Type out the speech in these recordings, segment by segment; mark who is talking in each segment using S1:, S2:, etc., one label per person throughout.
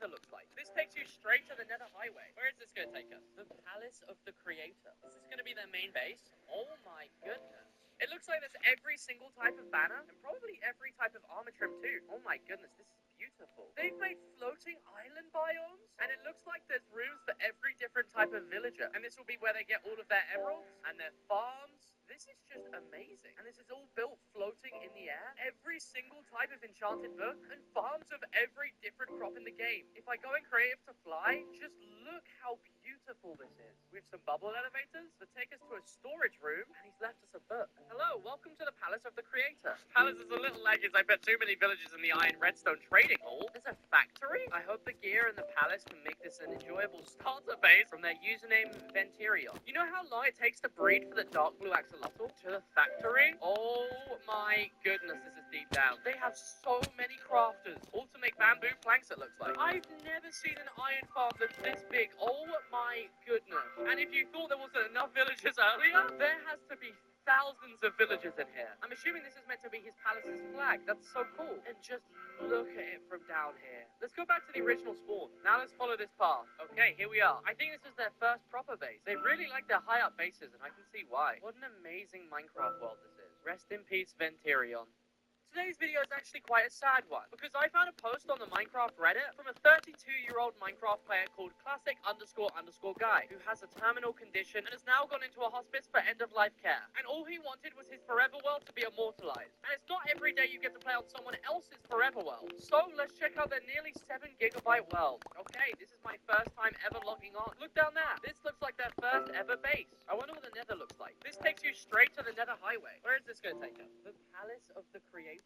S1: nether looks like. This takes you straight to the nether highway. Where is this going to take us? The Palace of the Creator. Is this going to be their main base? Oh my goodness. It looks like there's every single type of banner and probably every type of armor trim too. Oh my goodness, this is beautiful. They've made floating island biomes and it looks like there's rooms for every different type of villager. And this will be where they get all of their emeralds and their farms. This is just amazing. And this is all built floating in the air. Every single type of enchanted book and farms of every different crop in the game. If I go in creative to fly, just look how beautiful this is. We have some bubble elevators that take us to a storage room and he's left us a book. Hello, welcome to the Palace of the Creator. Palace is a little laggy as I put too many villages in the Iron Redstone trading hall. There's a factory? I hope the gear in the palace can make this an enjoyable starter base from their username Ventirion. You know how long it takes to breed for the dark blue axolotl? To the factory? Oh my goodness, this is deep down. They have so many crafters, all to make bamboo planks it looks like. I've never seen an iron farm that's this big. Oh my goodness. And if you thought there wasn't enough villagers earlier, there has to be thousands of villagers in here. I'm assuming this is meant to be his palace's flag. That's so cool. And just look at it from down here. Let's go back to the original spawn. Now let's follow this path. Okay, here we are. I think this is their first proper base. They really like their high up bases, and I can see why. What an amazing Minecraft world this is. Rest in peace, Ventirion. Today's video is actually quite a sad one, because I found a post on the Minecraft Reddit from a 32-year-old Minecraft player called classic__guy, who has a terminal condition and has now gone into a hospice for end-of-life care. And all he wanted was his forever world to be immortalized. And it's not every day you get to play on someone else's forever world. So let's check out their nearly 7GB world. Okay, this is my first time ever logging on. Look down there. This looks like their first ever base. I wonder what the nether looks like. This takes you straight to the nether highway. Where is this going to take us? The Palace of the Creator.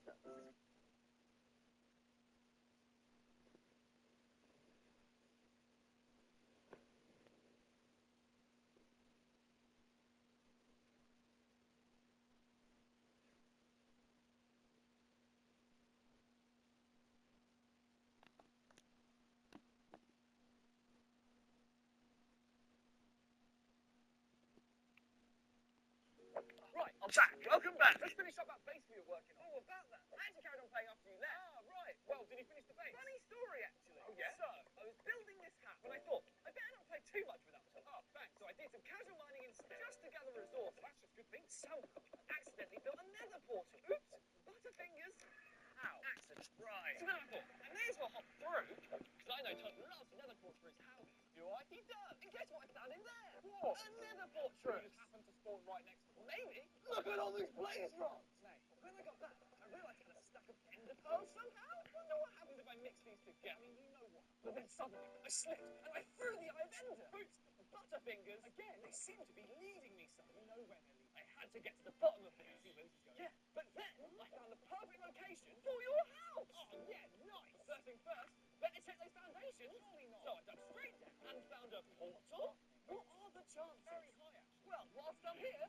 S1: Right, I'm back. Welcome back. Let's finish up that base we were working on. Oh, about that. I actually carried on playing after you left. Ah, right. Well, did you finish the base? Funny story, actually. Oh, yeah? So, I was building this house, and I thought, I better not play too much without it. Oh, thanks. So I did some casual mining instead, just to gather resources. That's just good things. So, I accidentally built a nether portal. Oops. Butterfingers. How? Accident. Right. So then I thought, I may as well hop through, because I know Todd loves the nether portal for his house. You're right, he does. And guess what I found in there? What? A nether portal. You just happened to spawn right next to it. Maybe. Look at all these blaze rods. Say, when I got that, I realised I had a stack of ender pearls somehow. I wonder what happens if I mix these together. I mean, you know what? But then suddenly, I slipped and I threw the eye of ender. Oops. Butterfingers. Again, they seem to be leading me somewhere. You know where they're leading. I had to get to the bottom of this. See where this is going. Yeah. But then, I found the perfect location for your house. Oh, yeah, nice. But first thing first, better check those foundations. Surely not. So I dug straight down and found a portal. What are the chances? Very high, actually. Well, whilst I'm here,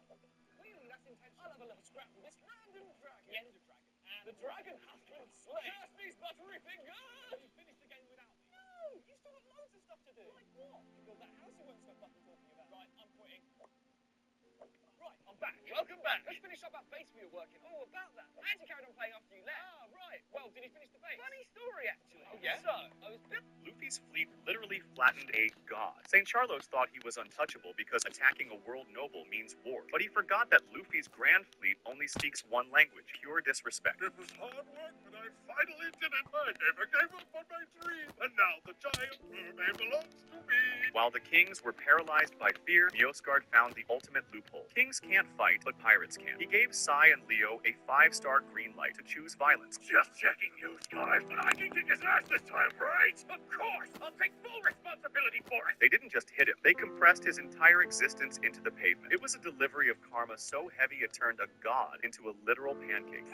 S1: clearly that's intentional. I'll have a little scrap with this random dragon. The ender dragon. And the dragon has been slain. Curse these buttery fingers! You finished the game without me. No! You still got loads of stuff to do. Like what? To build that house you weren't so fucking talking about. Right, I'm quitting. Right, I'm back. Welcome back. Let's finish up that base we were working on. Oh, about that. I actually carried on playing after you left. Ah, right. Well, did you finish the base? Funny story, actually. Oh, yeah? So, I was built...
S2: Luffy's fleet literally flattened a god. St. Charlos thought he was untouchable because attacking a world noble means war. But he forgot that Luffy's grand fleet only speaks one language, pure disrespect.
S3: It was hard work, but I finally did it. I never gave up on my dream. And now the giant mermaid belongs to me.
S2: While the kings were paralyzed by fear, Miosgard found the ultimate loophole. Kings can't fight, but pirates can. He gave Sai and Leo a 5-star green light to choose violence.
S3: Just checking you guys, but I can kick his ass this time, right? Of course, I'll take full responsibility for it.
S2: They didn't just hit him, they compressed his entire existence into the pavement. It was a delivery of karma so heavy it turned a god into a literal pancake.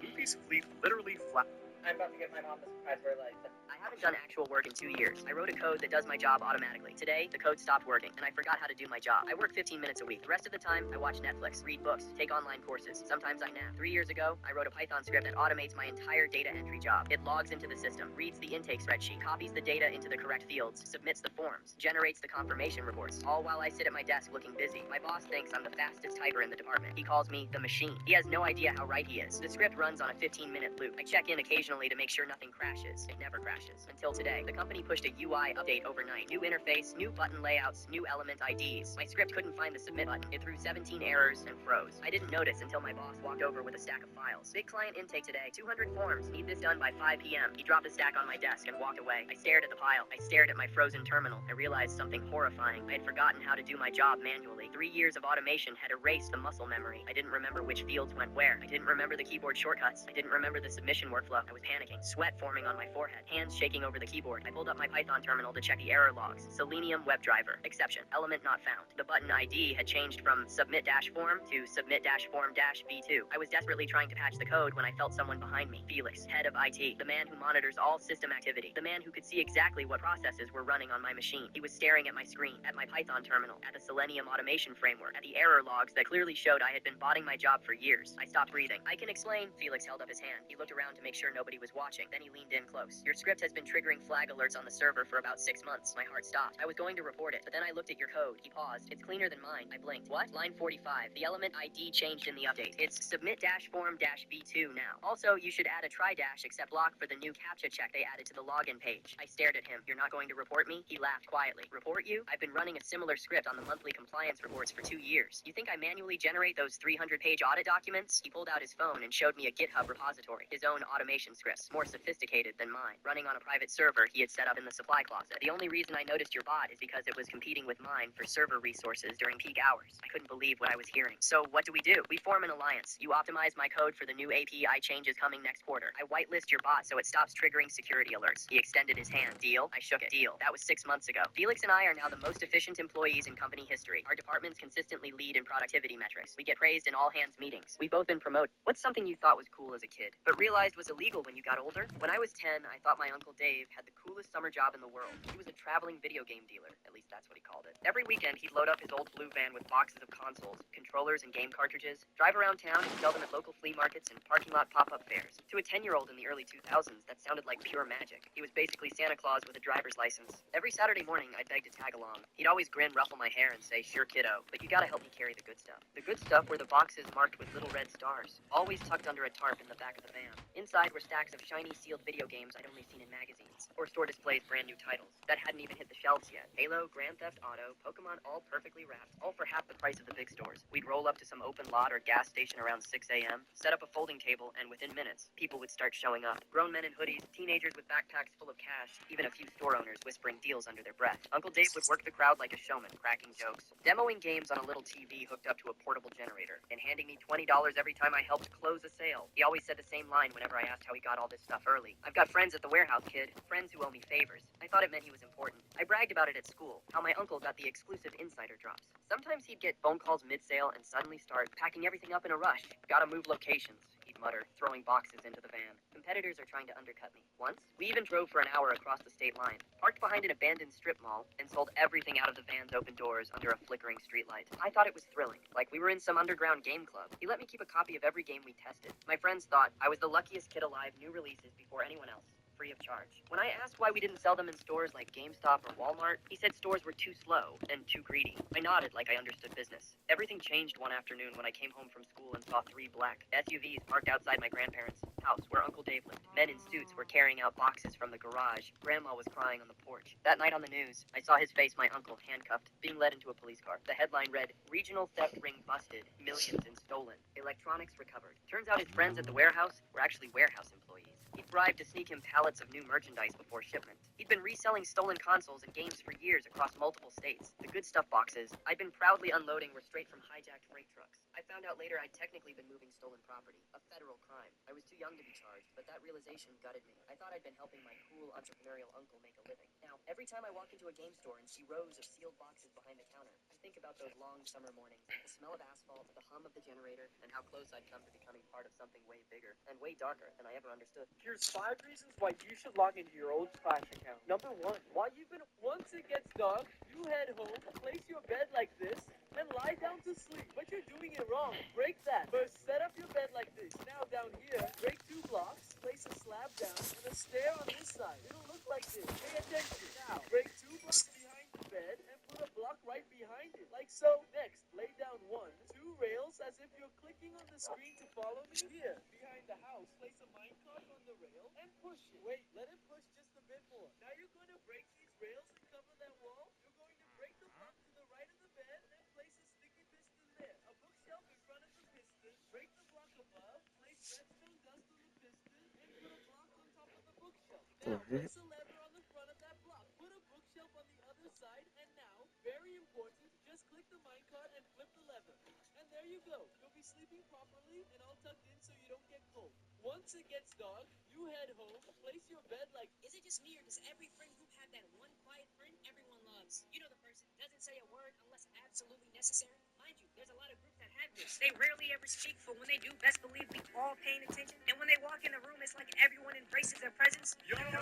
S2: Luffy's fleet literally flat.
S1: I'm about to get my mom a surprise for her life. I
S4: haven't done actual work in 2 years. I wrote a code that does my job automatically. Today, the code stopped working, and I forgot how to do my job. I work 15 minutes a week. The rest of the time, I watch Netflix, read books, take online courses. Sometimes I nap. 3 years ago, I wrote a Python script that automates my entire data entry job. It logs into the system, reads the intake spreadsheet, copies the data into the correct fields, submits the forms, generates the confirmation reports, all while I sit at my desk looking busy. My boss thinks I'm the fastest typer in the department. He calls me the machine. He has no idea how right he is. The script runs on a 15-minute loop. I check in occasionally to make sure nothing crashes. It never crashes. Until today. The company pushed a UI update overnight. New interface, new button layouts, new element IDs. My script couldn't find the submit button. It threw 17 errors and froze. I didn't notice until my boss walked over with a stack of files. Big client intake today. 200 forms. Need this done by 5 p.m. He dropped the stack on my desk and walked away. I stared at the pile. I stared at my frozen terminal. I realized something horrifying. I had forgotten how to do my job manually. 3 years of automation had erased the muscle memory. I didn't remember which fields went where. I didn't remember the keyboard shortcuts. I didn't remember the submission workflow. I was panicking. Sweat forming on my forehead. Hands shaking over the keyboard. I pulled up my Python terminal to check the error logs. Selenium WebDriver. Exception. Element not found. The button ID had changed from submit-form to submit-form-v2. I was desperately trying to patch the code when I felt someone behind me. Felix, head of IT. The man who monitors all system activity. The man who could see exactly what processes were running on my machine. He was staring at my screen, at my Python terminal, at the Selenium automation framework, at the error logs that clearly showed I had been botting my job for years. I stopped breathing. I can explain. Felix held up his hand. He looked around to make sure nobody was watching. Then he leaned in close. Your script has been triggering flag alerts on the server for about 6 months. My heart stopped. I was going to report it, but then I looked at your code. He paused. It's cleaner than mine. I blinked. What? Line 45. The element ID changed in the update. It's submit-form-v2 now. Also, you should add a try-dash except block for the new CAPTCHA check they added to the login page. I stared at him. You're not going to report me? He laughed quietly. Report you? I've been running a similar script on the monthly compliance reports for 2 years. You think I manually generate those 300-page audit documents? He pulled out his phone and showed me a GitHub repository. His own automation scripts, more sophisticated than mine, running on a private server he had set up in the supply closet. The only reason I noticed your bot is because it was competing with mine for server resources during peak hours. I couldn't believe what I was hearing. So what do? We form an alliance. You optimize my code for the new API changes coming next quarter. I whitelist your bot so it stops triggering security alerts. He extended his hand. Deal? I shook it. Deal. That was 6 months ago. Felix and I are now the most efficient employees in company history. Our departments consistently lead in productivity metrics. We get praised in all hands meetings. We've both been promoted. What's something you thought was cool as a kid, but realized was illegal when you got older? When I was 10, I thought my Uncle Dave had the coolest summer job in the world. He was a traveling video game dealer. At least that's what he called it. Every weekend, he'd load up his old blue van with boxes of consoles, controllers, and game cartridges, drive around town and sell them at local flea markets and parking lot pop-up fairs. To a 10-year-old in the early 2000s, that sounded like pure magic. He was basically Santa Claus with a driver's license. Every Saturday morning, I'd beg to tag along. He'd always grin, ruffle my hair, and say, "Sure, kiddo, but you gotta help me carry the good stuff." The good stuff were the boxes marked with little red stars, always tucked under a tarp in the back of the van. Inside were stacks of shiny sealed video games I'd only seen in magazines, or store displays brand new titles that hadn't even hit the shelves yet. Halo, Grand Theft Auto, Pokemon, all perfectly wrapped, all for half the price of the big stores. We'd roll up to some open lot or gas station around 6 a.m., set up a folding table, and within minutes, people would start showing up. Grown men in hoodies, teenagers with backpacks full of cash, even a few store owners whispering deals under their breath. Uncle Dave would work the crowd like a showman, cracking jokes, demoing games on a little TV hooked up to a portable generator, and handing me $20 every time I helped close a sale. He always said the same line whenever I asked how he got all this stuff early. "I've got friends at the warehouse, kid. Friends who owe me favors." I thought it meant he was important. I bragged about it at school, how my uncle got the exclusive insider drops. Sometimes he'd get phone calls mid-sale and suddenly start packing everything up in a rush. "Gotta move locations," he'd mutter, throwing boxes into the van. "Competitors are trying to undercut me." Once, we even drove for an hour across the state line, parked behind an abandoned strip mall, and sold everything out of the van's open doors under a flickering streetlight. I thought it was thrilling, like we were in some underground game club. He let me keep a copy of every game we tested. My friends thought I was the luckiest kid alive, new releases before anyone else, free of charge. When I asked why we didn't sell them in stores like GameStop or Walmart, he said stores were too slow and too greedy. I nodded like I understood business. Everything changed one afternoon when I came home from school and saw 3 black SUVs parked outside my grandparents' house where Uncle Dave lived. Men in suits were carrying out boxes from the garage. Grandma was crying on the porch. That night on the news, I saw his face, my uncle, handcuffed, being led into a police car. The headline read, "Regional theft ring busted, millions in stolen, electronics recovered." Turns out his friends at the warehouse were actually warehouse employees. He bribed to sneak him pallets of new merchandise before shipment. He'd been reselling stolen consoles and games for years across multiple states. The good stuff boxes I'd been proudly unloading were straight from hijacked freight trucks. I found out later I'd technically been moving stolen property, a federal crime. I was too young to be charged, but that realization gutted me. I thought I'd been helping my cool entrepreneurial uncle make a living. Now, every time I walk into a game store and see rows of sealed boxes behind the counter, I think about about those long summer mornings, the smell of asphalt, the hum of the generator, and how close I'd come to becoming part of something way bigger and way darker than I ever understood.
S1: Here's 5 reasons why you should log into your old Flash account. Number 1, once it gets dark, you head home, place your bed like this, and lie down to sleep. But you're doing it wrong. Break that. First, set up your bed like this. Now down here, break 2 blocks, place a slab down, and a stair on this side. It'll look like this. Pay attention. Now, break 2 blocks behind the bed and put a block right behind it, like so. Next, lay down 1, 2 rails as if you're clicking on the screen to follow me. Here, behind the house, place a minecart on the rail and push it. Wait, let it push just a bit more. Now you're going to break these rails and cover that wall. You're going to break the block to the right of the bed and place a sticky piston there. A bookshelf in front of the piston. Break the block above, place redstone dust on the piston, and put a block on top of the bookshelf. Now, place a lever on the front of that block. Put a bookshelf on the other side, and now, very important, just click the minecart and flip the lever. And there you go. You'll be sleeping properly and all tucked in so you don't get cold. Once it gets dark, you head home, place your bed like...
S5: Is it just me, or does every friend group have that one quiet friend everyone loves? You know the person doesn't say a word unless absolutely necessary. Mind you, there's a lot of groups that have this. They rarely ever speak, but when they do, best believe we all paying attention. And when they walk in the room, it's like everyone embraces their presence.
S3: Yo!
S5: And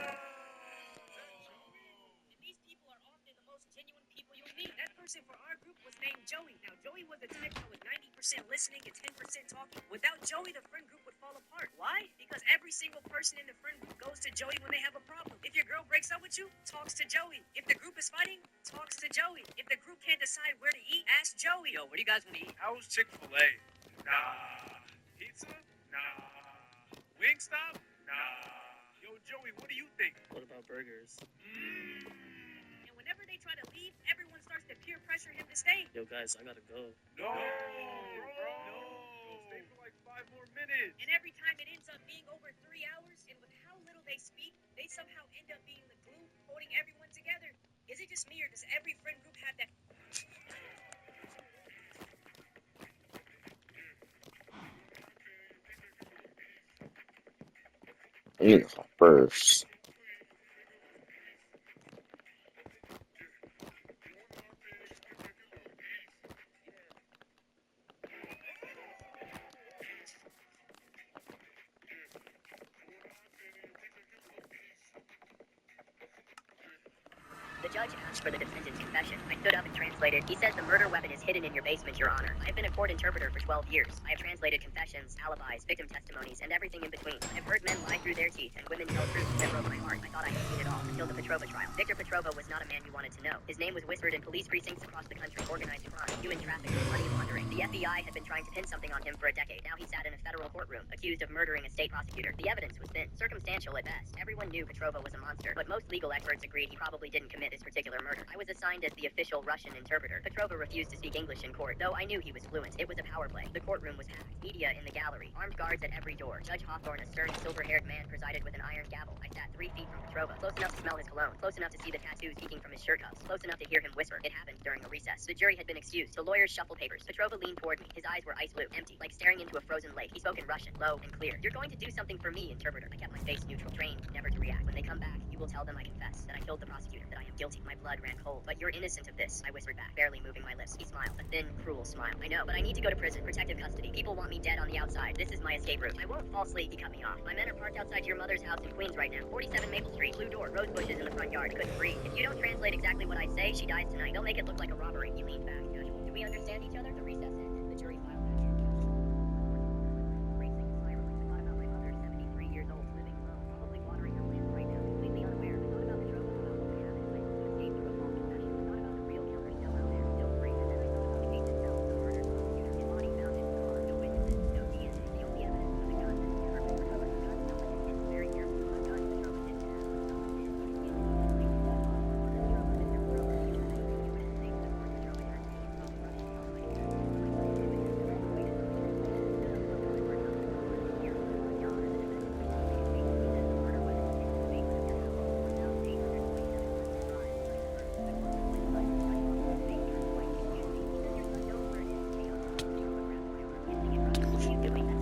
S5: these people are often the most genuine people you'll meet. That person for our group was named Joey. Now, Joey was the type that was 90% listening and 10% talking. Without Joey, the friend group would fall apart. Why? Because every single person in the friend group goes to Joey when they have a problem. If your girl breaks up with you, talks to Joey. If the group is fighting, talks to Joey. If the group can't decide where to eat, ask Joey. Yo, what do you guys want to eat?
S2: How's Chick-fil-A? Nah. Pizza? Nah. Wingstop? Nah. Yo, Joey, what do you think?
S1: What about burgers?
S5: And whenever they try to leave, everyone starts to peer pressure him to stay.
S1: Yo, guys, I gotta go.
S2: No, bro. No. Stay for like 5 more minutes.
S5: And every time it ends up being over 3 hours, and with how little they speak, they somehow end up being the glue holding everyone together. Is it just me, or does every friend group have that?
S6: Hoppers.
S4: The judge asked for the defendant's confession. I stood up and translated. He says the murder weapon is hidden in your basement, Your Honor. I've been a court interpreter for 12 years. I have translated confessions, alibis, victim testimonies, and everything in between. I've heard men lie through their teeth and women tell truths that broke my heart. I thought I had seen it all until the Petrova trial. Victor Petrova was not a man you wanted to know. His name was whispered in police precincts across the country. Organized crime, human trafficking, money laundering. The FBI had been trying to pin something on him for a decade. Now he sat in a federal courtroom, accused of murdering a state prosecutor. The evidence was thin, circumstantial at best. Everyone knew Petrova was a monster, but most legal experts agreed he probably didn't commit this particular murder. I was assigned as the official Russian interpreter. Petrova refused to speak English in court, though I knew he was fluent. It was a power play. The courtroom was hacked. Media in the gallery. Armed guards at every door. Judge Hawthorne, a stern, silver-haired man, presided with an iron gavel. I sat 3 feet from Petrova, close enough to smell his cologne, close enough to see the tattoos peeking from his shirt cuffs, close enough to hear him whisper. It happened during a recess. The jury had been excused. The lawyers shuffled papers. Petrova leaned toward me. His eyes were ice blue, empty, like staring into a frozen lake. He spoke in Russian, low and clear. You're going to do something for me, interpreter. I kept my face neutral, trained never to react. When they come back, you will tell them I confess, that I killed the prosecutor, that I am guilty. My blood ran cold. But you're innocent of this, I whispered back, barely moving my lips. He smiled, a thin, cruel smile. I know, but I need to go to prison, protective custody. People want me dead on the outside. This is my escape route. I won't fall asleep. He cut me off. My men are parked outside your mother's house in Queens right now. 47 Maple Street, blue door, rose bushes in the front yard. Couldn't breathe. If you don't translate exactly what I say, she dies tonight. They'll make it look like a robbery. He leaned back, casual. Do we understand each other? The recess ended. The jury filed back in. Racing, spiraling. I thought about my mother, 73 years old, living alone, probably watering her plants right now, completely unaware. I thought about the trouble, about what they have in place to escape through a false confession. I thought about the real killer still out there, still free. And then I thought about the case itself, the murder prosecutor. His body found in his car, no witnesses, no DNA. The only evidence was a gun. Never been recovered. A gun someone had hidden very carefully. A gun Petrova didn't have. Someone did, but he hid it completely dead. Petrova, Mr. Petrova, you should say you wouldn't say that word Petrova had to be spoken Russian on my ear.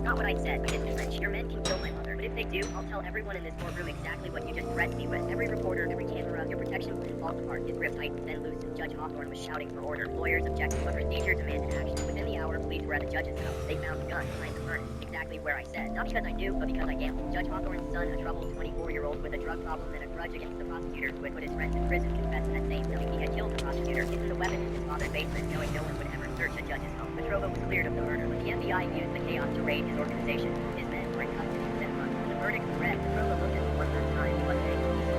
S4: Not what I said. I didn't flinch. Your men can kill my mother, but if they do, I'll tell everyone in this courtroom exactly what you just threatened me with. Every reporter, every camera, your protection falls apart, gets ripped tight, then loose. Judge Hawthorne was shouting for order. Lawyers objected, but procedure demanded action. Within the hour, police were at the judge's house. They found the gun behind the furnace, exactly where I said. Not because I knew, but because I gambled. Judge Hawthorne's son, a troubled 24-year-old with a drug problem and a grudge against the prosecutor who had put his friends in prison, confessed that same night he had killed the prosecutor, hidden the weapon in his father's basement, knowing no one would ever search the judge's home. Petrova was cleared of the murder, but the FBI used the chaos to raid his organization. His men were in custody within months. When the verdict was read, Petrova looked at me one last time. He wasn't able to slow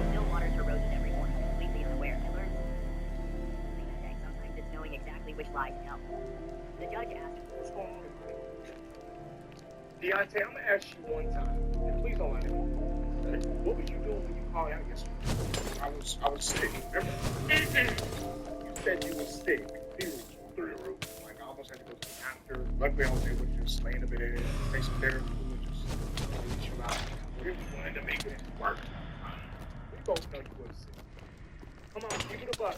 S4: still waters her roses every morning, completely unaware. I learned sometimes it's knowing exactly which lies to tell. The judge asked,
S7: what's going on? Deontay, I'm gonna ask you one time, and please don't lie to me. What were you doing when you called out yesterday?
S3: I was sick, remember?
S7: You said you were sick.
S3: Fever through the roof. Like, I almost had to go to the doctor. Luckily, I was able to just lay in the bed, take some therapy, and just chill out.
S7: We wanted to make it work. We both know you were sick. Come on, give it a buck.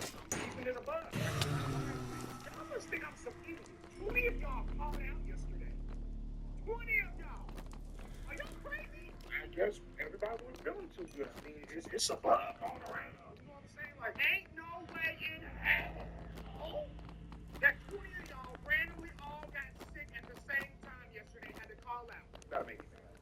S7: Even in a buck. Y'all must think I'm some idiot. 20 of y'all called out yesterday. 20 of y'all. Are y'all crazy?
S3: I guess everybody was feeling too good. I mean, it's a bug all around.
S7: You know what I'm saying? Like, ain't no way in hell that 20 of y'all randomly all got sick at the same time yesterday and had to call out.
S3: You gotta make it better.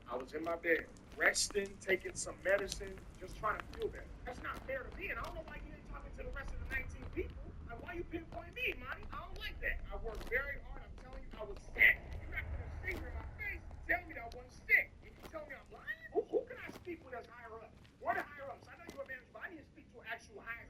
S3: I was in my bed, resting, taking some medicine, just trying to feel better.
S7: That's not fair to me, and I don't know why you ain't talking to the rest of the 19 people. Like, why you pinpointing me, Monty? I don't like that. I worked very hard. I'm telling you, I was sick. You're not gonna finger in my face and tell me that I wasn't sick. If you tell me I'm lying, who can I speak with as higher up? What are higher ups? I know you're a manager, but I need to speak to an actual higher up.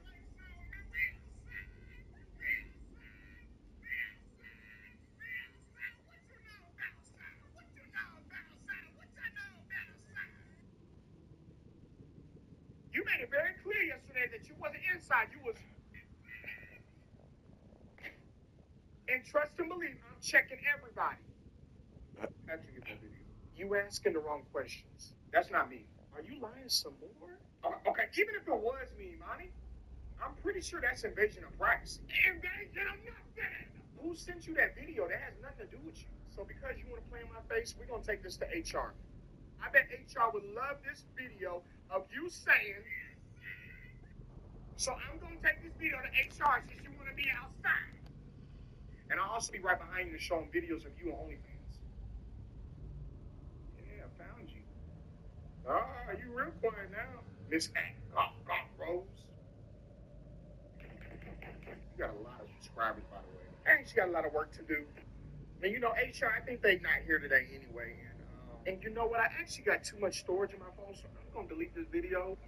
S7: You made it very clear yesterday that you wasn't inside. You was. And trust and believe, I'm checking everybody.
S3: How'd you get that video?
S7: You asking the wrong questions. That's not me. Are you lying some more? Okay, even if it was me, Monty, I'm pretty sure that's invasion of privacy. And I'm not that. Who sent you that video? That has nothing to do with you. So because you want to play in my face, we're going to take this to HR. I bet HR would love this video of you saying, so I'm going to take this video to HR since you want to be outside. And I'll also be right behind you to show them videos of you on OnlyFans. Yeah, I found you. Ah, you real quiet now. Miss Rose. You got a lot of subscribers, by the way. And she got a lot of work to do. And you know, HR, I think they not here today anyway. And you know what? I actually got too much storage in my phone, so I'm going to delete this video.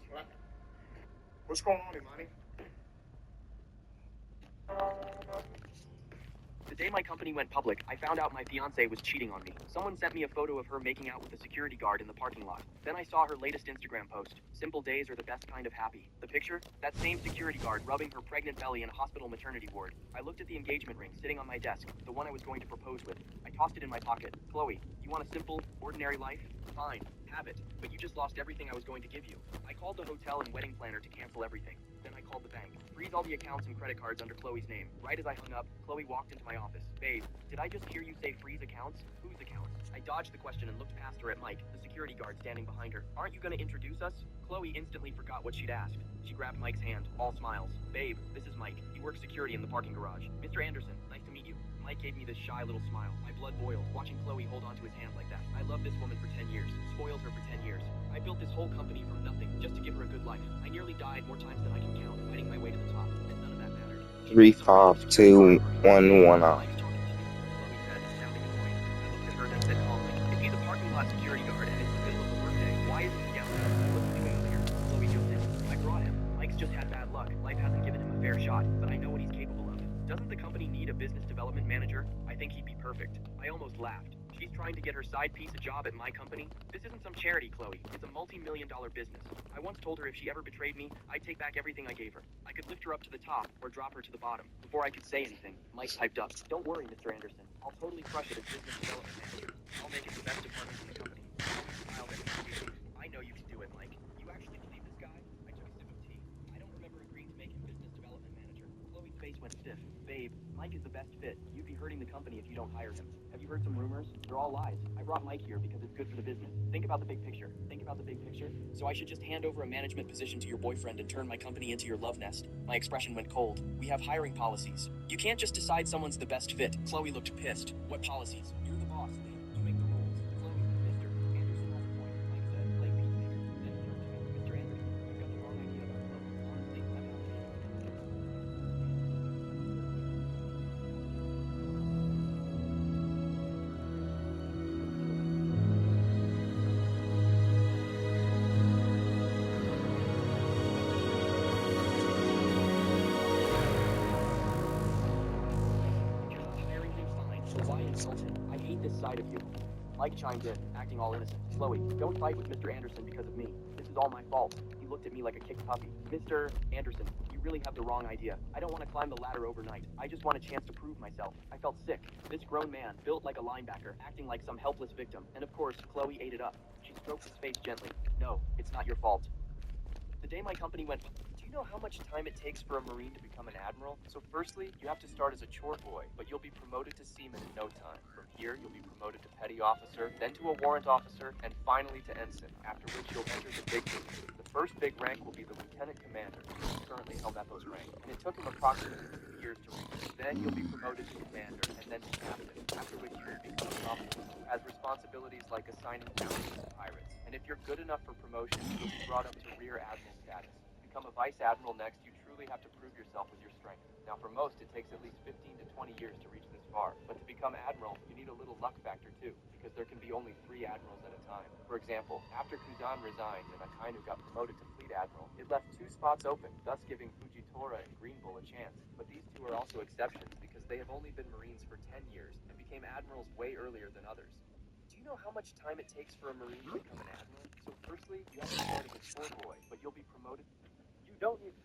S7: What's going on, Imani?
S8: The day my company went public, I found out my fiancée was cheating on me. Someone sent me a photo of her making out with a security guard in the parking lot. Then I saw her latest Instagram post. Simple days are the best kind of happy. The picture? That same security guard rubbing her pregnant belly in a hospital maternity ward. I looked at the engagement ring sitting on my desk, the one I was going to propose with. I tossed it in my pocket. Chloe, you want a simple, ordinary life? Fine, have it. But you just lost everything I was going to give you. I called the hotel and wedding planner to cancel everything. Then I called the bank. Freeze all the accounts and credit cards under Chloe's name. Right as I hung up, Chloe walked into my office. Babe, did I just hear you say freeze accounts? Whose accounts? I dodged the question and looked past her at Mike, the security guard standing behind her. Aren't you gonna introduce us? Chloe instantly forgot what she'd asked. She grabbed Mike's hand, all smiles. Babe, this is Mike. He works security in the parking garage. Mr. Anderson, nice to meet you. Mike gave me this shy little smile. My blood boiled, watching Chloe hold onto his hand like that. I loved this woman for 10 years. Spoiled her for 10 years. I built this whole company from nothing, just to give her a good life. I nearly died more times than I can count, fighting my way to the top, and none of that mattered.
S6: 3, 5, 2, 1, 1 out.
S8: Mike's talking to me, Chloe said, sounding annoyed. I looked at her and said calmly, if he's a parking lot security guard and it's the middle of the workday, why isn't he down there? What's he doing here? Chloe jumped in. I brought him. Mike's just had bad luck. Life hasn't given him a fair shot, but I know what he's capable of. Doesn't the company need a business development manager? I think he'd be perfect. I almost laughed. She's trying to get her side piece a job at my company? This isn't some charity, Chloe. It's a multi-million-dollar business. I once told her if she ever betrayed me, I'd take back everything I gave her. I could lift her up to the top or drop her to the bottom. Before I could say anything, Mike piped up. Don't worry, Mr. Anderson. I'll totally crush it as business development manager. I'll make it the best department in the company. Chloe smiled at me. I know you can do it, Mike. You actually believe this guy? I took a sip of tea. I don't remember agreeing to make him business development manager. Chloe's face went stiff. Babe, Mike is the best fit. You'd be hurting the company if you don't hire him. Have you heard some rumors? They're all lies. I brought Mike here because it's good for the business. Think about the big picture. Think about the big picture. So I should just hand over a management position to your boyfriend and turn my company into your love nest. My expression went cold. We have hiring policies. You can't just decide someone's the best fit. Chloe looked pissed. What policies? You're the boss, Lee. You make the rules. Chloe, Mr. Anderson has a point. Mike said, play peacemaker. Then he turned to me. Mr. Anderson, you've got the wrong idea about Chloe. Honestly, I'm not sure. Why insult him? I hate this side of you. Mike chimed in, acting all innocent. Chloe, don't fight with Mr. Anderson because of me. This is all my fault. He looked at me like a kicked puppy. Mr. Anderson, you really have the wrong idea. I don't want to climb the ladder overnight. I just want a chance to prove myself. I felt sick. This grown man, built like a linebacker, acting like some helpless victim. And of course, Chloe ate it up. She stroked his face gently. No, it's not your fault. The day my company went... Do you know how much time it takes for a Marine to become an admiral? So firstly, you have to start as a chore boy, but you'll be promoted to seaman in no time. From here, you'll be promoted to petty officer, then to a warrant officer, and finally to ensign, after which you'll enter the big leagues. The first big rank will be the lieutenant commander, who currently Helmeppo's rank, and it took him approximately 2 years to reach. Then you'll be promoted to commander, and then to captain, after which you will become an officer, who has responsibilities like assigning bounties to pirates. And if you're good enough for promotion, you'll be brought up to rear admiral status. Become a vice admiral next, you truly have to prove yourself with your strength. Now for most, it takes at least 15 to 20 years to reach this far. But to become admiral, you need a little luck factor too, because there can be only 3 admirals at a time. For example, after Kuzan resigned and Akainu got promoted to fleet admiral, it left 2 spots open, thus giving Fujitora and Green Bull a chance. But these 2 are also exceptions, because they have only been Marines for 10 years and became admirals way earlier than others. Do you know how much time it takes for a Marine to become an admiral? So firstly, you have to start as a chore boy, but you'll be promoted...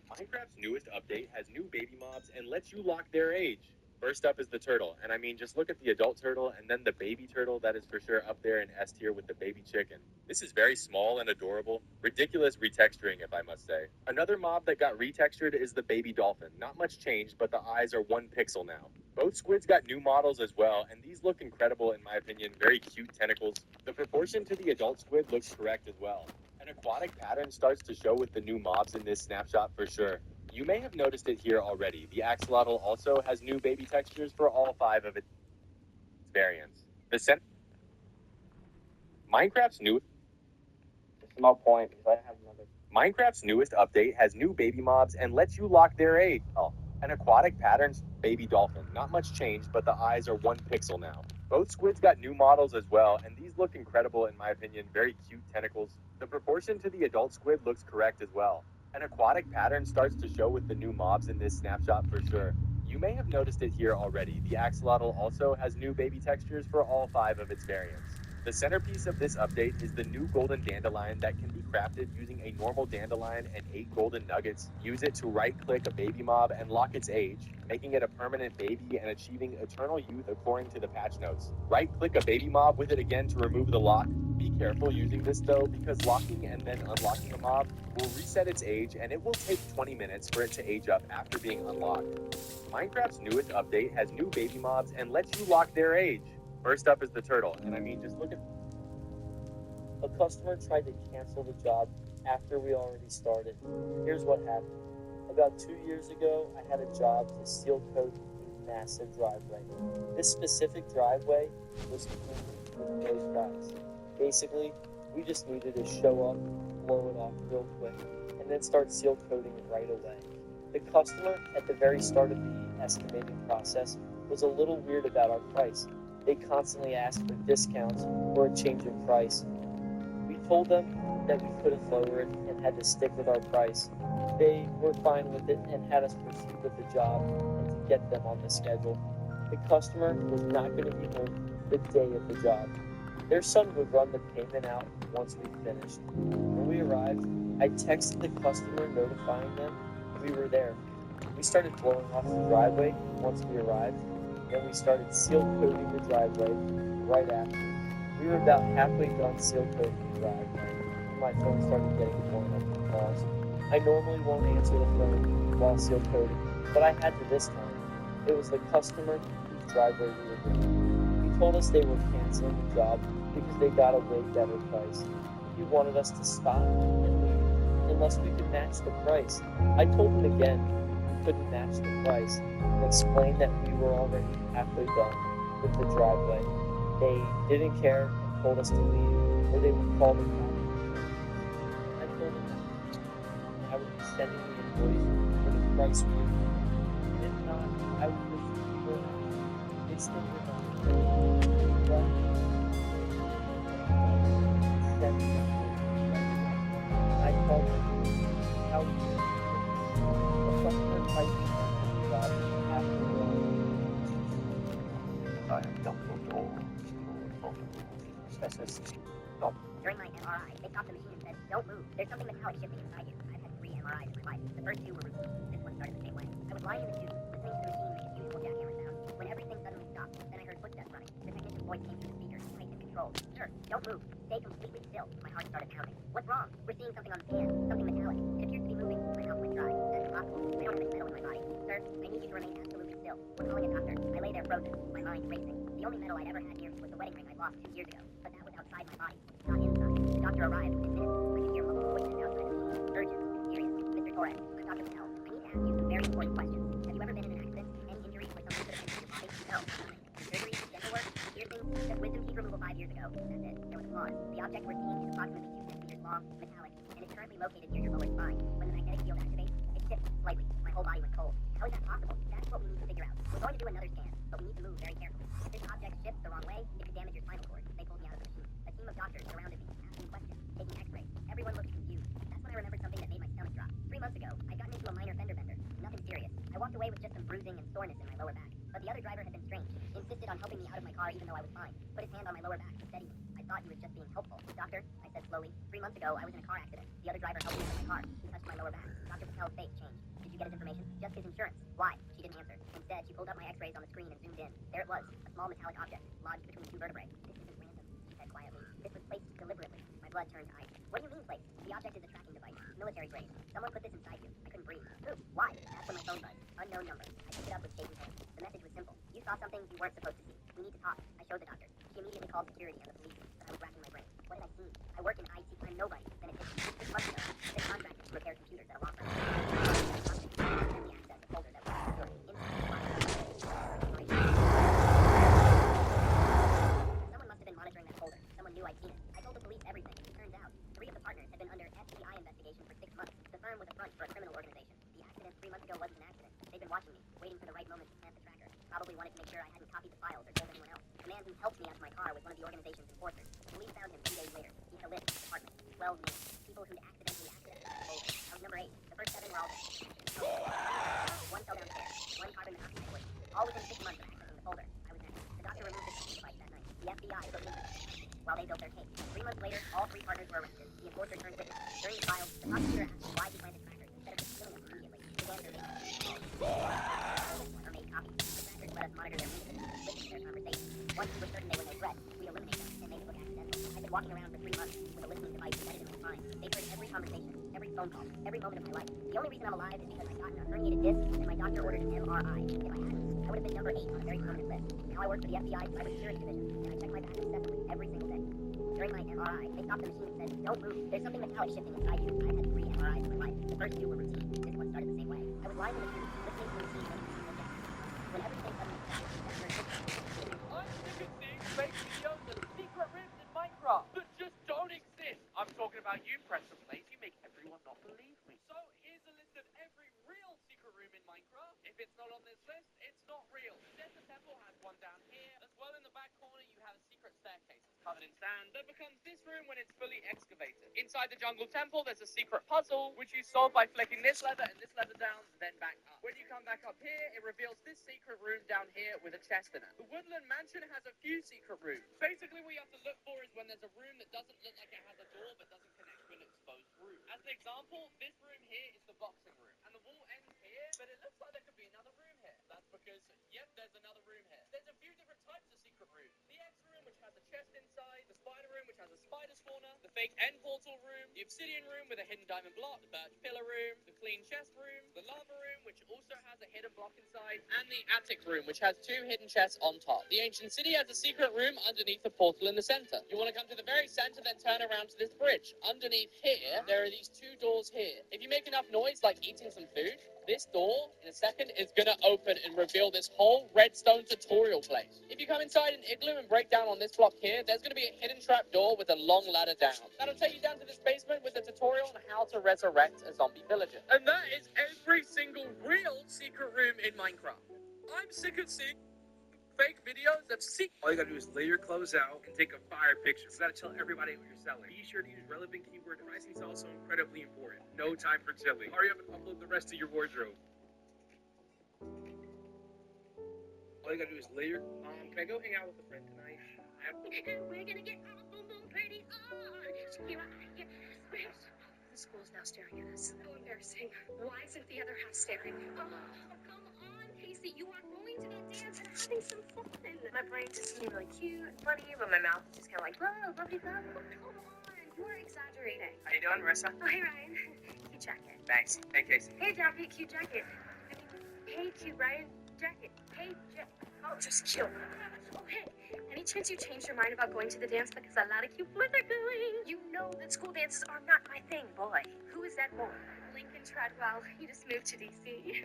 S9: Minecraft's newest update has new baby mobs and lets you lock their age. First up is the turtle, and I mean, just look at the adult turtle and then the baby turtle that is for sure up there in S tier with the baby chicken. This is very small and adorable. Ridiculous retexturing, if I must say. Another mob that got retextured is the baby dolphin. Not much changed, but the eyes are 1 pixel now. Both squids got new models as well, and these look incredible in my opinion. Very cute tentacles. The proportion to the adult squid looks correct as well. An aquatic pattern starts to show with the new mobs in this snapshot for sure. You may have noticed it here already. The axolotl also has new baby textures for all 5 of its variants. Minecraft's new...
S6: This is my point, because I have another.
S9: Minecraft's newest update has new baby mobs and lets you lock their age. An aquatic pattern's baby dolphin. Not much changed, but the eyes are 1 pixel now. Both squids got new models as well, and these look incredible in my opinion. Very cute tentacles. The proportion to the adult squid looks correct as well. An aquatic pattern starts to show with the new mobs in this snapshot for sure. You may have noticed it here already. The axolotl also has new baby textures for all 5 of its variants. The centerpiece of this update is the new golden dandelion that can be crafted using a normal dandelion and 8 golden nuggets. Use it to right-click a baby mob and lock its age, making it a permanent baby and achieving eternal youth according to the patch notes. Right-click a baby mob with it again to remove the lock. Be careful using this though, because locking and then unlocking a mob will reset its age, and it will take 20 minutes for it to age up after being unlocked. Minecraft's newest update has new baby mobs and lets you lock their age. First up is the turtle, and I mean, just look at...
S10: A customer tried to cancel the job after we already started. Here's what happened. About 2 years ago, I had a job to seal coat a massive driveway. This specific driveway was cleaned with no price. Basically, we just needed to show up, blow it off real quick, and then start seal coating it right away. The customer, at the very start of the estimating process, was a little weird about our price. They constantly asked for discounts or a change in price. We told them that we couldn't lower it and had to stick with our price. They were fine with it and had us proceed with the job and to get them on the schedule. The customer was not going to be home the day of the job. Their son would run the payment out once we finished. When we arrived, I texted the customer notifying them we were there. We started blowing off the driveway once we arrived. Then we started seal coating the driveway right after. We were about halfway done seal coating the driveway when my phone started getting blown up with calls. I normally won't answer the phone while seal coating, but I had to this time. It was the customer whose driveway we were doing. He told us they were canceling the job because they got a way better price. He wanted us to stop and leave unless we could match the price. I told him again we couldn't match the price and explained that we were already halfway done with the driveway. They didn't care and told us to leave or they would call the cops. I told them that I would be sending the invoice for the price we agreed. And if not, I would just go out. They still would not. But I called them out. The customer typing the job after
S8: I have Dumbledore.
S4: During my MRI, they stopped the machine and said, "Don't move. There's something metallic shifting inside you." I've had 3 MRIs in my life. The first 2 were routine. This one started the same way. I was lying in the tube, listening to the machine make its usual jackhammer sound, when everything suddenly stopped. Then I heard footsteps running. The technician's voice came through the speaker, tight and controlled. "Sir, don't move. Stay completely still." My heart started pounding. "What's wrong? We're seeing something on the scan. Something metallic. It appears to be moving." My mouth went dry. "That's impossible. I don't have any metal in my body." "Sir, I need you to remain absolutely still. We're calling a doctor." I lay there frozen, my mind racing. The only metal I'd ever had near me was the wedding ring I lost 2 years ago, but that was outside my body, not inside. The doctor arrived within minutes. I could hear multiple voices outside the machine. Urgent, mysterious. "Mr. Torres, I'm Dr. Patel. I need to ask you some very important questions. Have you ever been in an accident? Any injuries where something could have entered your body?" "No, nothing." "Surgery, dental work, piercings, just wisdom teeth removal 5 years ago." "That's it." There was a pause. "The object we're seeing is approximately 2 centimeters long, metallic, and is currently located near your lower spine. When the magnetic field activates, it shifts slightly. My whole body went cold." "How is that possible?" "That's what we need to figure out. We're going to do another scan, but we need to move very carefully. If this object shifts the wrong way, it could damage your spinal cord." They pulled me out of the machine. A team of doctors surrounded me, asking questions, taking x-rays. Everyone looked confused. That's when I remembered something that made my stomach drop. 3 months ago, I'd gotten into a minor fender bender. Nothing serious. I walked away with just some bruising and soreness in my lower back. But the other driver had been strange. Insisted on helping me out of my car even though I was fine. Put his hand on my lower back, steadying me. I thought he was just being helpful. "Doctor," I said slowly, 3 months ago I was in a car accident. The other driver helped me out of my car. He touched my lower back. Dr. Patel's face changed. "Did you get his information?" "Just his insurance." "Why?" She didn't answer. Instead, she pulled up my x-rays on the screen and zoomed in. There it was, a small metallic object, lodged between 2 vertebrae. "This isn't random," she said quietly. "This was placed deliberately." My blood turned to ice. "What do you mean placed?" "The object is a tracking device, military grade. Someone put this inside you." I couldn't breathe. "Who? Why?" That's when my phone buzzed. Unknown number. I picked it up with shaky hands. The message was simple. "You saw something you weren't supposed to see. We need to talk." I showed the doctor. She immediately called security and the police, but I was racking my brain. What did I see? I work in IT. I'm nobody. Then it hit me. 6 months ago, I've been contracted to repair computers at a law firm. Sent me access to folders that were secured. Someone must have been monitoring that folder. Someone knew I'd seen it. I told the police everything. Turns out, 3 of the partners had been under FBI investigation for 6 months. The firm was a front for a criminal organization. The accident 3 months ago wasn't an accident. They've been watching me, waiting for the right moment to plant the tracker. Probably wanted to make sure I hadn't copied the files or told anyone else. The man who helped me out of my car was one of the organization's enforcers. The police found him 2 days later. He had a list of the department. 12 names. People who'd accidentally acted in the folder. I was number 8. The first 7 were all dead. 1 fell downstairs. 1 carbon monoxide poison. All within 6 months of accessing the folder. I was next. The doctor removed the tracking device that night. The FBI looked into it while they built their case. 3 months later, all 3 partners were arrested. The enforcer turned witness. During the trial, the prosecutor asked me why he planted trackers instead of just killing us immediately. His answer made me or made copies. The trackers let us monitor their movements, listen to their conversations. Once we were certain they were no threat, we eliminated them and made it look accidental. I've been walking around for 3 months with a listening device embedded in my spine. They've heard every conversation, every phone call, every moment of my life. The only reason I'm alive is because I've gotten a herniated disc and my doctor ordered an MRI. If I hadn't, I would have been number 8 on a very permanent list. Now I work for the FBI Cybersecurity Division, and I check my back incessantly every single day. During my MRI, they stopped the machine and said, "Don't move. There's something metallic shifting inside you." I've had 3 MRIs in my life. The first 2 were routine. This one started the same way. I was lying in the tube, listening to the machine make its usual jackhammer. When everything suddenly stopped, I heard footsteps.
S1: I'm sick of seeing fake videos of secret rooms in Minecraft that just don't exist. I'm talking about you, Preston Place. You make everyone not believe me. So here's a list of every real secret room in Minecraft. If it's not on this list, it's not real. Desert Temple has one down here. As well, in the back corner, you have a secret staircase. It's covered in sand that becomes this room when it's fully excavated. Inside the Jungle Temple, there's a secret puzzle, which you solve by flicking this lever and this lever down, then back up. When you come back up here, it reveals this secret room down here with a chest in it. The Woodland Mansion has a few secret rooms. Basically, what you have to look for is when there's a room that doesn't look like it has a door, but doesn't connect to an exposed room. As an example, this room here is the boxing room, and the wall ends here, but it looks like there could be another room here. That's because, yep, there's another room here. There's a few different types of secret rooms. The X room, which has a chest inside, the spider room, which has a spider spawner, the fake end portal room, The obsidian room with a hidden diamond block, the birch pillar room, the clean chest room, the lava room, which also has a hidden block inside, and the attic room, which has 2 hidden chests on top. The ancient city has a secret room underneath the portal in the center. You want to come to the very center, then turn around to this bridge. Underneath here, there are these 2 doors here. If you make enough noise, like eating some food, this door, in a second, is gonna open and reveal this whole redstone tutorial place. If you come inside an igloo and break down on this block here, there's gonna be a hidden trap door with a long ladder down. That'll take you down to this basement with a tutorial on how to resurrect a zombie villager. And that is every single real secret room in Minecraft. I'm sick of seeing fake videos that
S11: All you gotta do is lay your clothes out and take a fire picture. You gotta tell everybody what you're selling. Be sure to use relevant keyword. Pricing is also incredibly important. No time for chilling. Hurry up and upload the rest of your wardrobe. All you gotta do is lay your... can I go hang out with a friend tonight?
S5: We're gonna get our boom boom party on. Shakira, the school's now staring at us. So embarrassing. Why isn't the other half staring? Oh, come on, Casey. You are going to that dance and having some fun. My brain just seemed really cute and funny, but my mouth is just kind of like, whoa, lovely love. Oh, come on. You are exaggerating.
S11: How you doing, Marissa?
S5: Oh, hey, Ryan. Cute jacket.
S11: Thanks. Hey, Casey.
S5: Hey, Jackie. Cute jacket. Hey, cute Ryan. Jacket. Hey, oh, just cute. Oh, hey. Any chance you changed your mind about going to the dance because a lot of cute boys are going? You know that school dances are not my thing, boy. Who is that boy? Lincoln Treadwell. He just moved to D.C.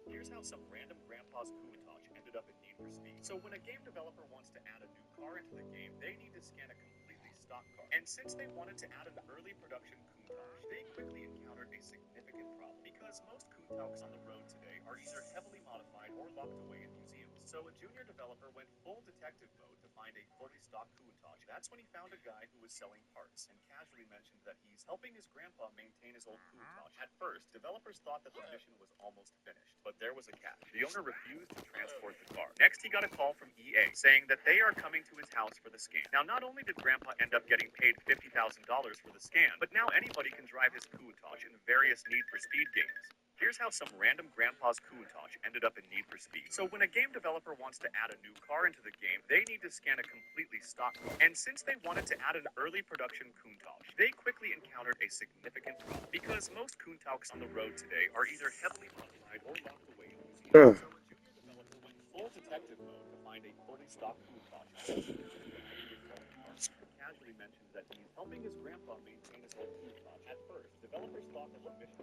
S2: Here's how some random grandpa's Countach ended up in Need for Speed. So when a game developer wants to add a new car into the game, they need to scan a completely stock car. And since they wanted to add an early production Countach, they quickly encountered a significant problem because most Countachs on the road today are either heavily modified or locked away in museums. So a junior developer went full detective mode to find a fully stock Countach. That's when he found a guy who was selling parts and casually mentioned that he's helping his grandpa maintain his old Countach. At first, developers thought that the mission was almost finished, but there was a catch. The owner refused to transport the car. Next, he got a call from EA saying that they are coming to his house for the scan. Now, not only did grandpa end up getting paid $50,000 for the scan, but now anybody can drive his Countach in various Need for Speed games. Here's how some random grandpa's Countach ended up in Need for Speed. So when a game developer wants to add a new car into the game, they need to scan a completely stock car. And since they wanted to add an early production Countach, they quickly encountered a significant problem because most Countachs on the road today are either heavily modified or locked away in museums. So a junior developer went full detective mode to find a fully stock Countach. Casually mentioned that he's helping his grandpa maintain his old Countach. At first, developers thought that the mission